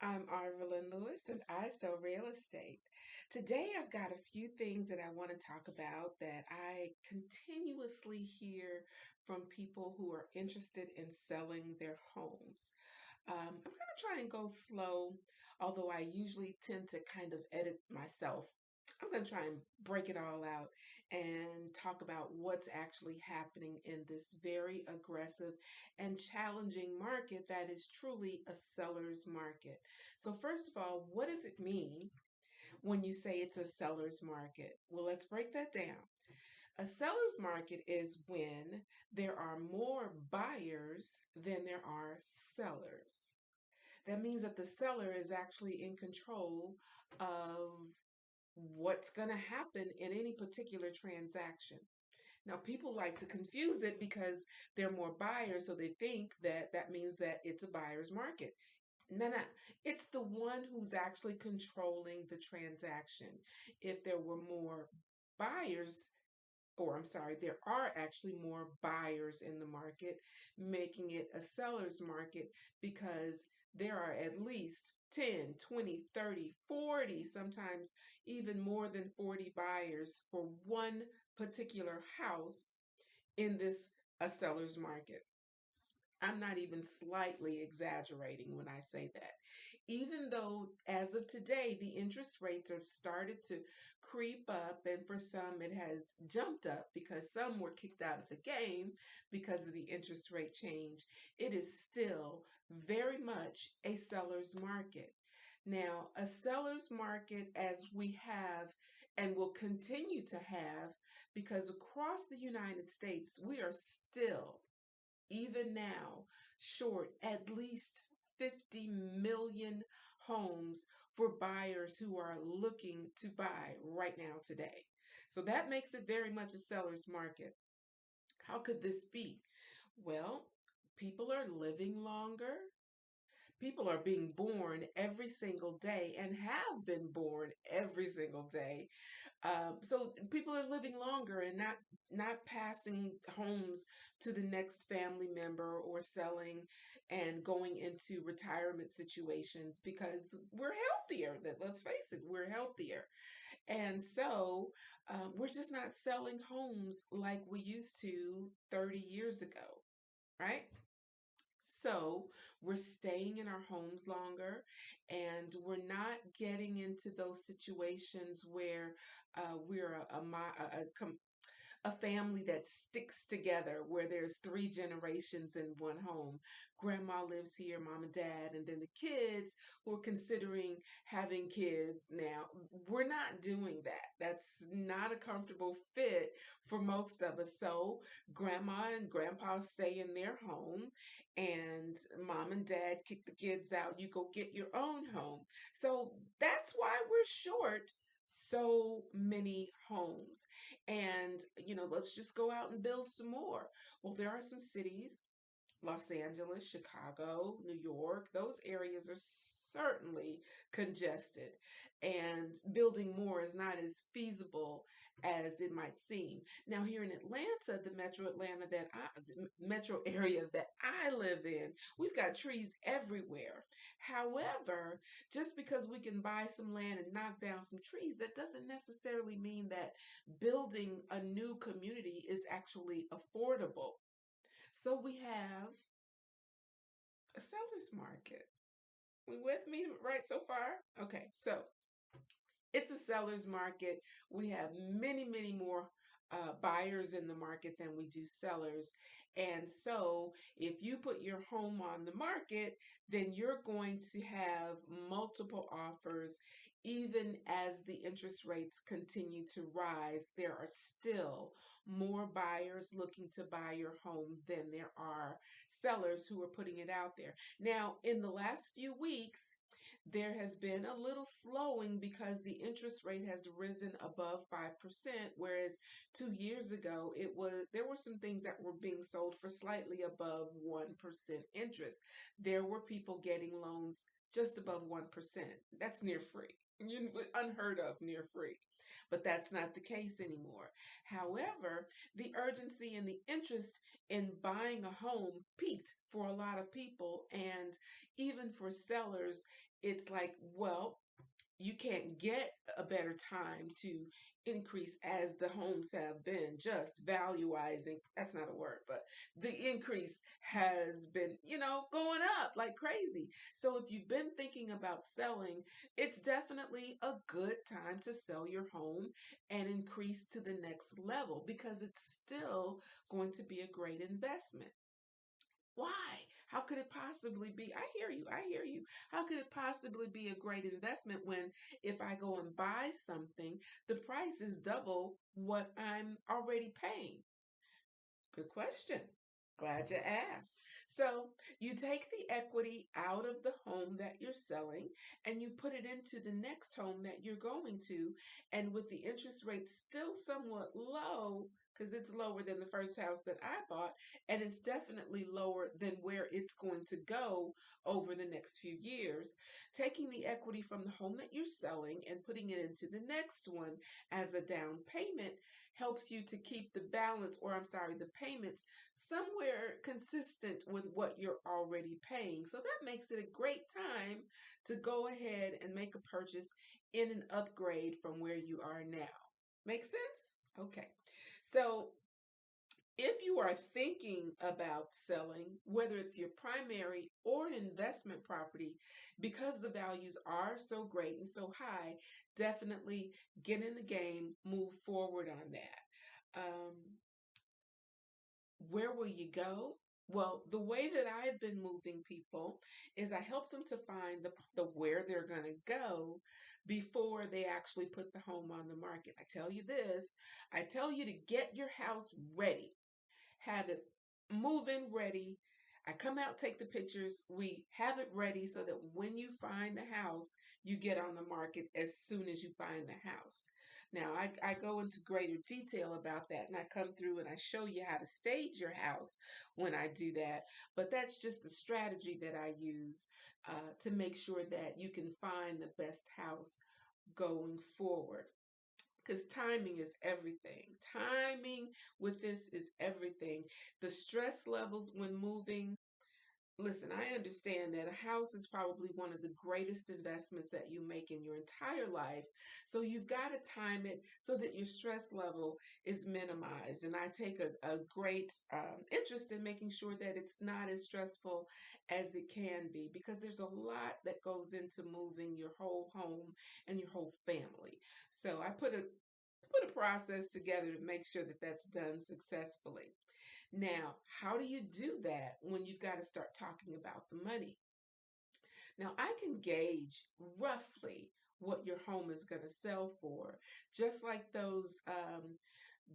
I'm Arvelyn Lewis and I sell real estate. Today I've got a few things that I want to talk about that I continuously hear from people who are interested in selling their homes. I'm going to try and go slow, although I usually tend to kind of edit myself. I'm going to try and break it all out and talk about what's actually happening in this very aggressive and challenging market that is truly a seller's market. So, first of all, what does it mean when you say it's a seller's market? Well, let's break that down. A seller's market is when there are more buyers than there are sellers. That means that the seller is actually in control of what's going to happen in any particular transaction. Now, people like to confuse it because there are more buyers, so they think that that means that it's a buyer's market. No, no, it's the one who's actually controlling the transaction. If there were more buyers, or I'm sorry, there are actually more buyers in the market, making it a seller's market because there are at least 10, 20, 30, 40, sometimes even more than 40 buyers for one particular house in this a seller's market. I'm not even slightly exaggerating when I say that. Even though, as of today, the interest rates have started to creep up, and for some it has jumped up because some were kicked out of the game because of the interest rate change, it is still very much a seller's market. Now, a seller's market, as we have and will continue to have, because across the United States, we are still even now short at least 50 million homes for buyers who are looking to buy right now today. So that makes it very much a seller's market. How could this be? Well, people are living longer. People are being born every single day and have been born every single day. So people are living longer and not passing homes to the next family member or selling and going into retirement situations because we're healthier. That let's face it, we're healthier, and so we're just not selling homes like we used to 30 years ago, right? So we're staying in our homes longer and we're not getting into those situations where we're a family that sticks together where there's three generations in one home. Grandma lives here, mom and dad, and then the kids who are considering having kids now. We're not doing that. That's not a comfortable fit for most of us. So grandma and grandpa stay in their home and mom and dad kick the kids out. You go get your own home. So that's why we're short so many homes. And, let's just go out and build some more. Well, there are some cities, Los Angeles, Chicago, New York, those areas are certainly congested, and building more is not as feasible as it might seem. Now, here in Atlanta, the metro area that I live in, we've got trees everywhere. However, just because we can buy some land and knock down some trees, that doesn't necessarily mean that building a new community is actually affordable. So we have a seller's market. We with me right so far? Okay, so it's a seller's market. We have many, many more buyers in the market than we do sellers. And so, if you put your home on the market, then you're going to have multiple offers. Even as the interest rates continue to rise, there are still more buyers looking to buy your home than there are sellers who are putting it out there. Now, in the last few weeks, there has been a little slowing because the interest rate has risen above 5%, whereas 2 years ago there were some things that were being sold for slightly above 1% interest. There were people getting loans just above 1%. That's near free. Unheard of, near free. But that's not the case anymore. However, the urgency and the interest in buying a home peaked for a lot of people, and even for sellers, it's like, well, you can't get a better time to increase as the homes have been just valuizing. That's not a word, but the increase has been, going up like crazy. So if you've been thinking about selling, it's definitely a good time to sell your home and increase to the next level because it's still going to be a great investment. Why? How could it possibly be? I hear you. I hear you. How could it possibly be a great investment when if I go and buy something, the price is double what I'm already paying? Good question. Glad you asked. So, you take the equity out of the home that you're selling and you put it into the next home that you're going to. And with the interest rate still somewhat low, because it's lower than the first house that I bought, and it's definitely lower than where it's going to go over the next few years. Taking the equity from the home that you're selling and putting it into the next one as a down payment helps you to keep the balance, or I'm sorry, the payments somewhere consistent with what you're already paying. So that makes it a great time to go ahead and make a purchase in an upgrade from where you are now. Make sense? Okay. So if you are thinking about selling, whether it's your primary or an investment property, because the values are so great and so high, definitely get in the game, move forward on that. Where will you go? Well, the way that I've been moving people is I help them to find the where they're going to go before they actually put the home on the market. I tell you this, I tell you to get your house ready, have it move-in ready. I come out, take the pictures. We have it ready so that when you find the house, you get on the market as soon as you find the house. Now, I go into greater detail about that and I come through and I show you how to stage your house when I do that. But that's just the strategy that I use to make sure that you can find the best house going forward, because timing is everything. Timing with this is everything. The stress levels when moving. Listen, I understand that a house is probably one of the greatest investments that you make in your entire life. So you've got to time it so that your stress level is minimized. And I take a great interest in making sure that it's not as stressful as it can be because there's a lot that goes into moving your whole home and your whole family. So I put a process together to make sure that that's done successfully. Now, how do you do that when you've got to start talking about the money? Now, I can gauge roughly what your home is going to sell for, just like those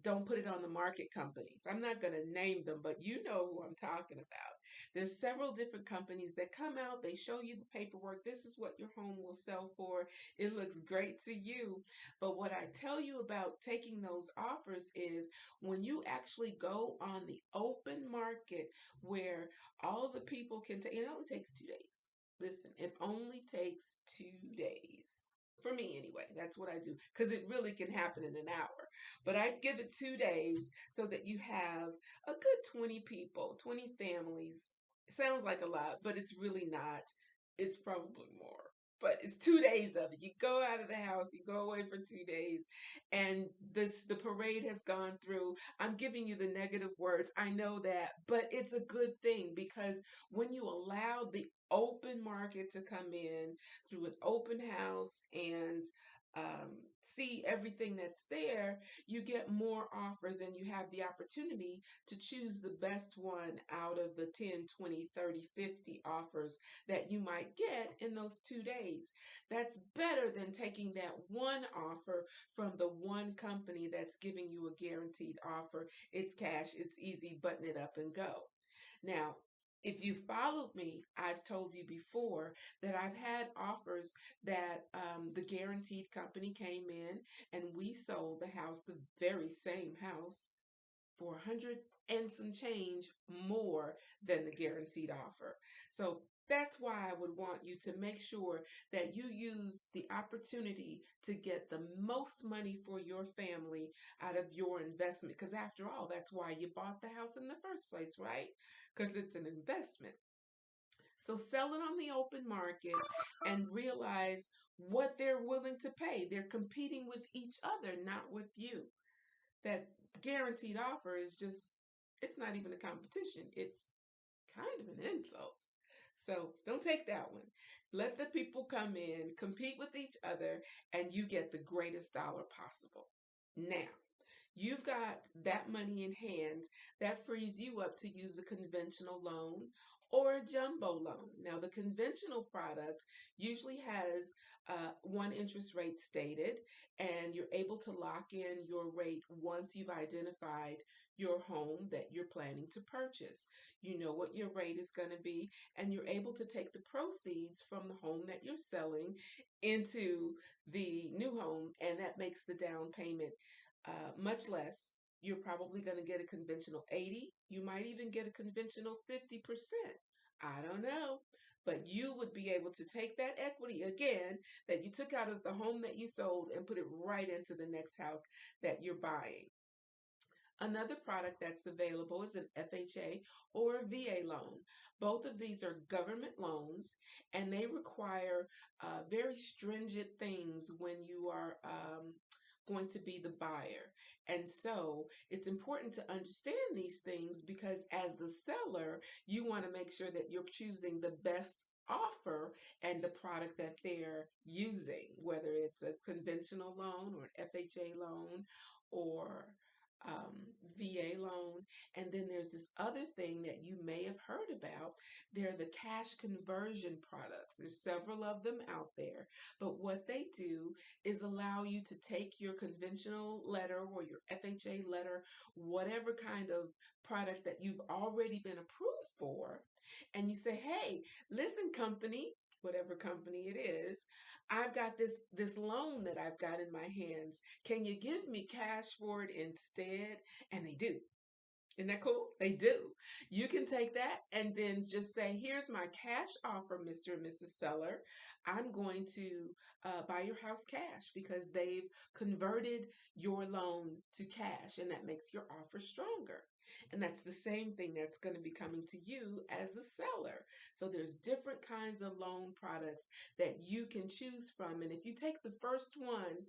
don't put it on the market companies. I'm not going to name them, but you know who I'm talking about. There's several different companies that come out, they show you the paperwork. This is what your home will sell for. It looks great to you. But what I tell you about taking those offers is when you actually go on the open market where all the people can take, it only takes 2 days. Listen, it only takes 2 days. For me, anyway, that's what I do because it really can happen in an hour. But I'd give it 2 days so that you have a good 20 people, 20 families. It sounds like a lot, but it's really not. It's probably more. But it's 2 days of it. You go out of the house, you go away for 2 days, and the parade has gone through. I'm giving you the negative words. I know that, but it's a good thing because when you allow the open market to come in through an open house and see everything that's there, you get more offers and you have the opportunity to choose the best one out of the 10, 20, 30, 50 offers that you might get in those 2 days. That's better than taking that one offer from the one company that's giving you a guaranteed offer. It's cash, it's easy, button it up and go. Now, if you followed me, I've told you before that I've had offers that the guaranteed company came in and we sold the house, the very same house, for 100 and some change more than the guaranteed offer. So that's why I would want you to make sure that you use the opportunity to get the most money for your family out of your investment. Because after all, that's why you bought the house in the first place, right? Because it's an investment. So sell it on the open market and realize what they're willing to pay. They're competing with each other, not with you. That guaranteed offer is just, it's not even a competition. It's kind of an insult. So don't take that one. Let the people come in, compete with each other, and you get the greatest dollar possible. Now, you've got that money in hand that frees you up to use a conventional loan or a jumbo loan. Now, the conventional product usually has one interest rate stated, and you're able to lock in your rate once you've identified your home that you're planning to purchase. You know what your rate is going to be, and you're able to take the proceeds from the home that you're selling into the new home, and that makes the down payment much less. You're probably going to get a conventional 80. You might even get a conventional 50%. I don't know. But you would be able to take that equity again that you took out of the home that you sold and put it right into the next house that you're buying. Another product that's available is an FHA or a VA loan. Both of these are government loans and they require very stringent things when you are going to be the buyer. And so it's important to understand these things because as the seller, you want to make sure that you're choosing the best offer and the product that they're using, whether it's a conventional loan or an FHA loan or VA loan. And then there's this other thing that you may have heard about. They're the cash conversion products. There's several of them out there. But what they do is allow you to take your conventional letter or your FHA letter, whatever kind of product that you've already been approved for, and you say, hey, listen, company, whatever company it is, I've got this loan that I've got in my hands. Can you give me cash for it instead? And they do. Isn't that cool? They do. You can take that and then just say, here's my cash offer, Mr. and Mrs. Seller. I'm going to buy your house cash because they've converted your loan to cash and that makes your offer stronger. And that's the same thing that's going to be coming to you as a seller. So there's different kinds of loan products that you can choose from. And if you take the first one,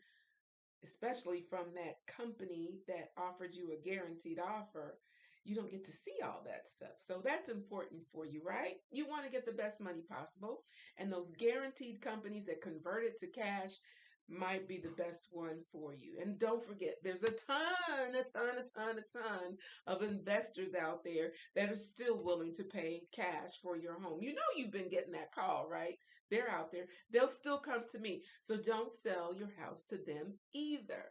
especially from that company that offered you a guaranteed offer, you don't get to see all that stuff. So that's important for you, right? You want to get the best money possible. And those guaranteed companies that convert it to cash might be the best one for you. And don't forget, there's a ton of investors out there that are still willing to pay cash for your home. You know, you've been getting that call, right? They're out there. They'll still come to me. So don't sell your house to them either.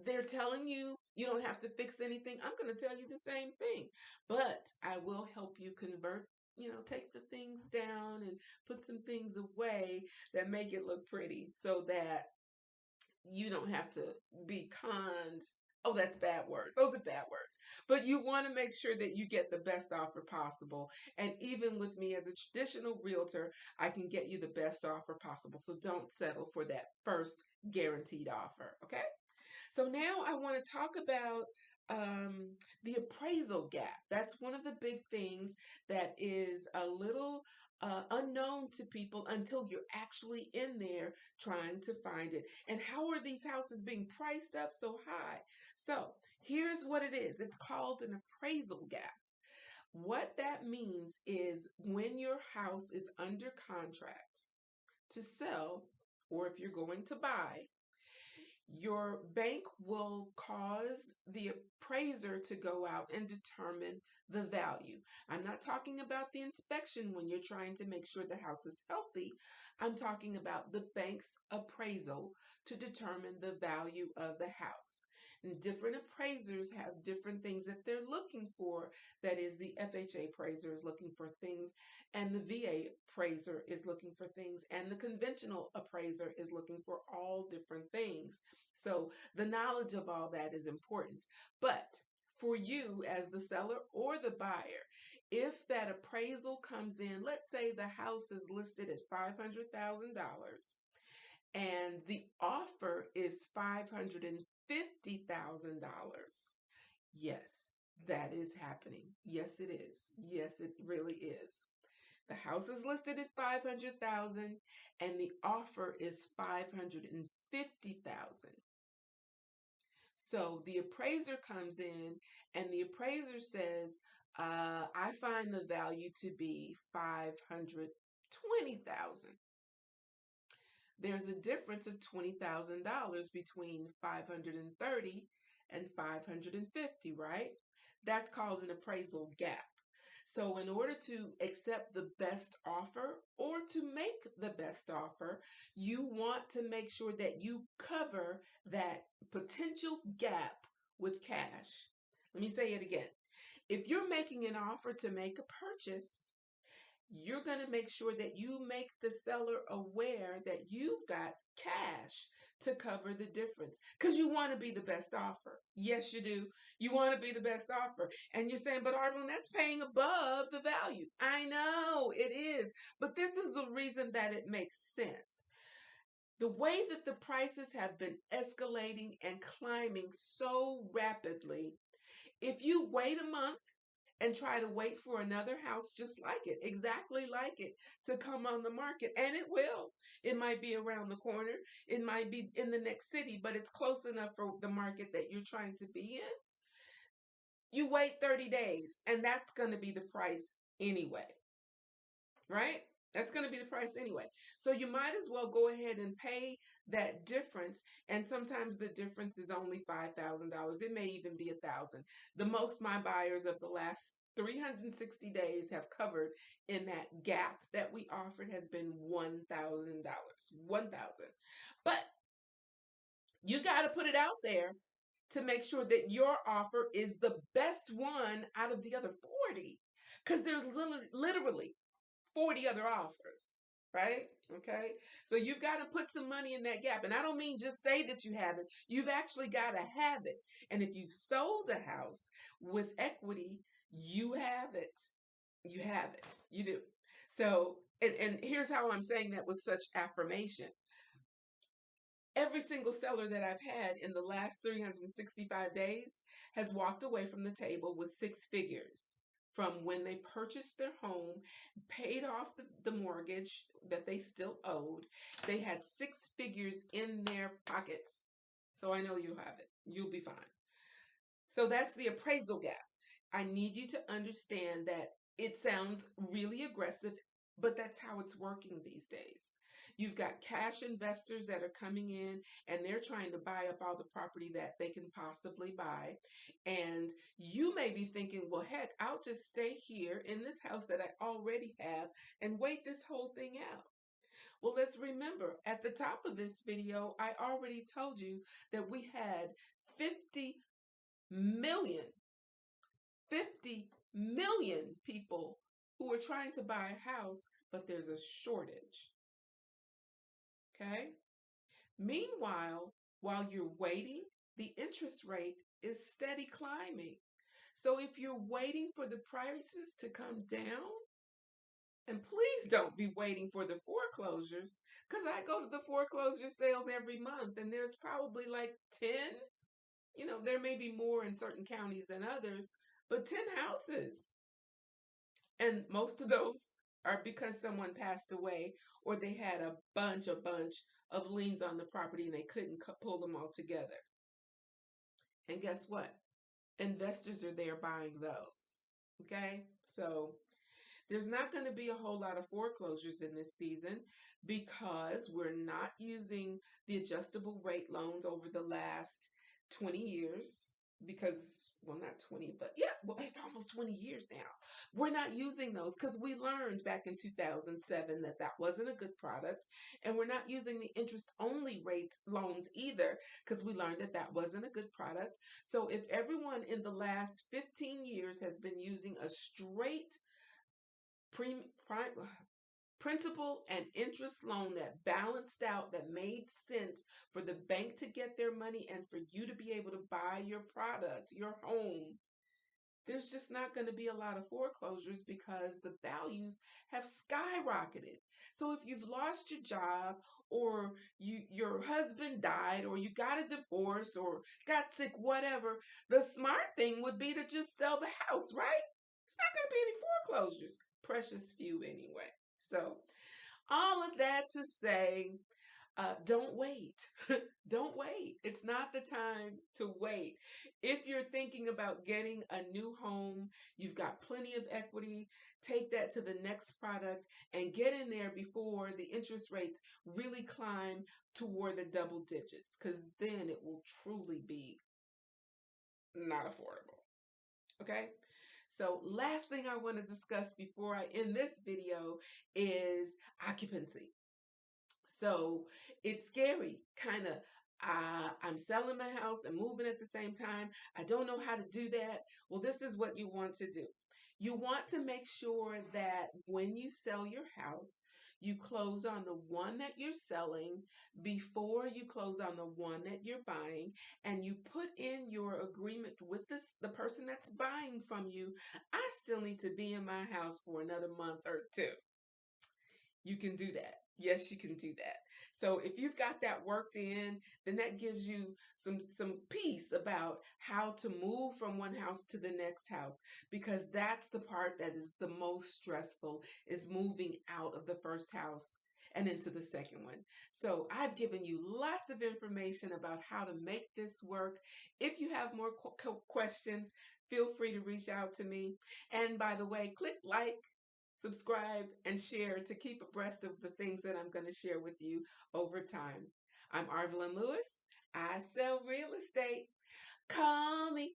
They're telling you you don't have to fix anything. I'm going to tell you the same thing. But I will help you convert, take the things down and put some things away that make it look pretty so that you don't have to be conned. Oh, that's bad word. Those are bad words. But you want to make sure that you get the best offer possible. And even with me as a traditional realtor, I can get you the best offer possible. So don't settle for that first guaranteed offer. Okay? So now I want to talk about um, the appraisal gap. That's one of the big things that is a little unknown to people until you're actually in there trying to find it. And how are these houses being priced up so high? So here's what it is. It's called an appraisal gap. What that means is when your house is under contract to sell, or if you're going to buy, your bank will cause the appraiser to go out and determine the value. I'm not talking about the inspection when you're trying to make sure the house is healthy. I'm talking about the bank's appraisal to determine the value of the house. And different appraisers have different things that they're looking for. That is, the FHA appraiser is looking for things, and the VA appraiser is looking for things, and the conventional appraiser is looking for all different things. So the knowledge of all that is important. But for you as the seller or the buyer, if that appraisal comes in, let's say the house is listed at $500,000 and the offer is $550,000. Yes, that is happening. Yes, it is. Yes, it really is. The house is listed at 500,000 and the offer is 550,000. So the appraiser comes in and the appraiser says, I find the value to be 520,000. There's a difference of $20,000 between 530 and 550, right? That's called an appraisal gap. So, in order to accept the best offer or to make the best offer, you want to make sure that you cover that potential gap with cash. Let me say it again. If you're making an offer to make a purchase, you're going to make sure that you make the seller aware that you've got cash to cover the difference because you want to be the best offer. Yes, you do. You want to be the best offer. And you're saying, but Arlen, that's paying above the value. I know it is. But this is the reason that it makes sense. The way that the prices have been escalating and climbing so rapidly, if you wait a month and try to wait for another house just like it, exactly like it, to come on the market. And it will. It might be around the corner, it might be in the next city, but it's close enough for the market that you're trying to be in. You wait 30 days, and that's going to be the price anyway, right? That's going to be the price anyway. So you might as well go ahead and pay that difference. And sometimes the difference is only $5,000. It may even be 1,000. The most my buyers of the last 360 days have covered in that gap that we offered has been $1,000. 1,000. But you got to put it out there to make sure that your offer is the best one out of the other 40. Because there's literally 40 other offers, right? Okay. So you've got to put some money in that gap. And I don't mean just say that you have it. You've actually got to have it. And if you've sold a house with equity, you have it. You have it. You do. So, and here's how I'm saying that with such affirmation. Every single seller that I've had in the last 365 days has walked away from the table with six figures from when they purchased their home, paid off the mortgage that they still owed. They had six figures in their pockets. So I know you'll have it. You'll be fine. So that's the appraisal gap. I need you to understand that it sounds really aggressive, but that's how it's working these days. You've got cash investors that are coming in and they're trying to buy up all the property that they can possibly buy. And you may be thinking, well, heck, I'll just stay here in this house that I already have and wait this whole thing out. Well, let's remember at the top of this video, I already told you that we had 50 million 50 million people who are trying to buy a house, but there's a shortage. Okay? Meanwhile, while you're waiting, the interest rate is steady climbing. So if you're waiting for the prices to come down, and please don't be waiting for the foreclosures, because I go to the foreclosure sales every month, and there's probably like 10, there may be more in certain counties than others, but 10 houses. And most of those are because someone passed away or they had a bunch of liens on the property and they couldn't pull them all together. And guess what? Investors are there buying those. Okay? So there's not going to be a whole lot of foreclosures in this season because we're not using the adjustable rate loans over the last 20 years. Because, well, not 20, but yeah, well, it's almost 20 years now. We're not using those because we learned back in 2007 that that wasn't a good product. And we're not using the interest only rates loans either because we learned that that wasn't a good product. So if everyone in the last 15 years has been using a straight principal and interest loan that balanced out, that made sense for the bank to get their money and for you to be able to buy your product, your home, there's just not going to be a lot of foreclosures because the values have skyrocketed. So if you've lost your job or your husband died or you got a divorce or got sick, whatever, the smart thing would be to just sell the house, right? There's not going to be any foreclosures. precious few anyway. So, all of that to say, don't wait. Don't wait. It's not the time to wait. If you're thinking about getting a new home, you've got plenty of equity, take that to the next product and get in there before the interest rates really climb toward the double digits, because then it will truly be not affordable. Okay? So, last thing I want to discuss before I end this video is occupancy. So it's scary, kind of. I'm selling my house and moving at the same time. I don't know how to do that. Well, this is what you want to do. You want to make sure that when you sell your house, you close on the one that you're selling before you close on the one that you're buying, and you put in your agreement with the person that's buying from you. I still need to be in my house for another month or two. You can do that. Yes, you can do that. So if you've got that worked in, then that gives you some peace about how to move from one house to the next house, because that's the part that is the most stressful, is moving out of the first house and into the second one. So I've given you lots of information about how to make this work. If you have more questions, feel free to reach out to me. And by the way, click like, subscribe, and share to keep abreast of the things that I'm going to share with you over time. I'm Arvelyn Lewis. I sell real estate. Call me.